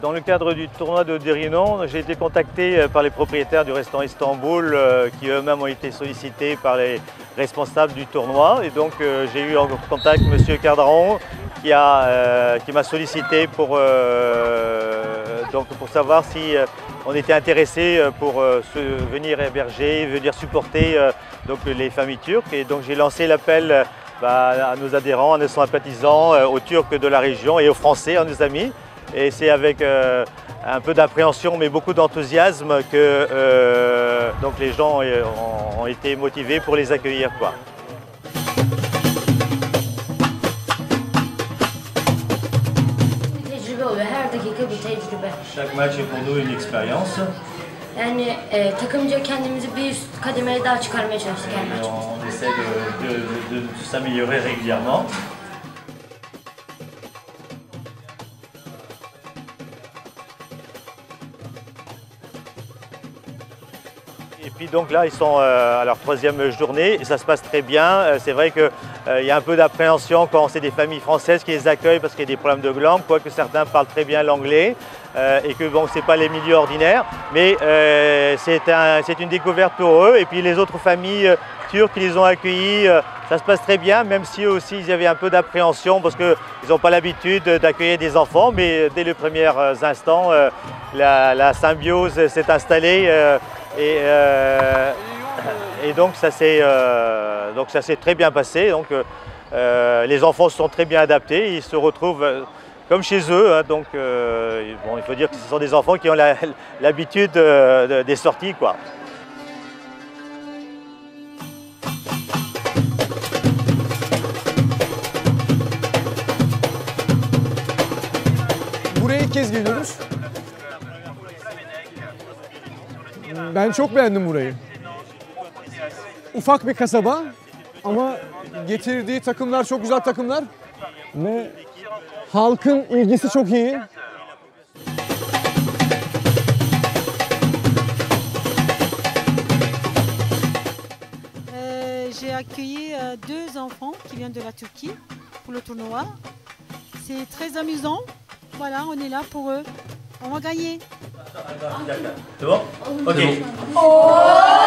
dans le cadre du tournoi de Derinon, j'ai été contacté par les propriétaires du restaurant Istanbul qui eux-mêmes ont été sollicités par les responsables du tournoi. Et donc j'ai eu en contact M. Cardaron qui m'a sollicité pour savoir si on était intéressé pour venir héberger, venir supporter donc les familles turques. Et donc j'ai lancé l'appel à nos adhérents, à nos sympathisants, aux Turcs de la région et aux Français, à nos amis. Et c'est avec un peu d'appréhension mais beaucoup d'enthousiasme que donc les gens ont été motivés pour les accueillir, quoi. Chaque match est pour nous une expérience. Yani takımca kendimizi bir üst kademeye daha çıkarmaya çalıştık her maç. On essaie de s'améliorer régulièrement. Et puis donc là, ils sont à leur troisième journée et ça se passe très bien. C'est vrai qu'il y a un peu d'appréhension quand c'est des familles françaises qui les accueillent parce qu'il y a des problèmes de langue, quoique certains parlent très bien l'anglais et que bon, ce n'est pas les milieux ordinaires. Mais c'est une découverte pour eux. Et puis les autres familles turques qui les ont accueillis, ça se passe très bien, même si eux aussi ils avaient un peu d'appréhension parce qu'ils n'ont pas l'habitude d'accueillir des enfants. Mais dès les premiers instants, la symbiose s'est installée. Et donc ça s'est très bien passé. Donc, les enfants se sont très bien adaptés, ils se retrouvent comme chez eux. Hein, donc bon, il faut dire que ce sont des enfants qui ont l'habitude des sorties, quoi. Buraya ilk kez geliyoruz. Ben çok beğendim burayı. Ufak bir kasaba ama getirdiği takımlar çok güzel takımlar ve halkın ilgisi çok iyi. J'ai accueilli deux enfants qui viennent de la Turquie pour le tournoi. C'est très amusant. Voilà, on est là pour eux. On va gagner. C'est bon? Ok. Oo!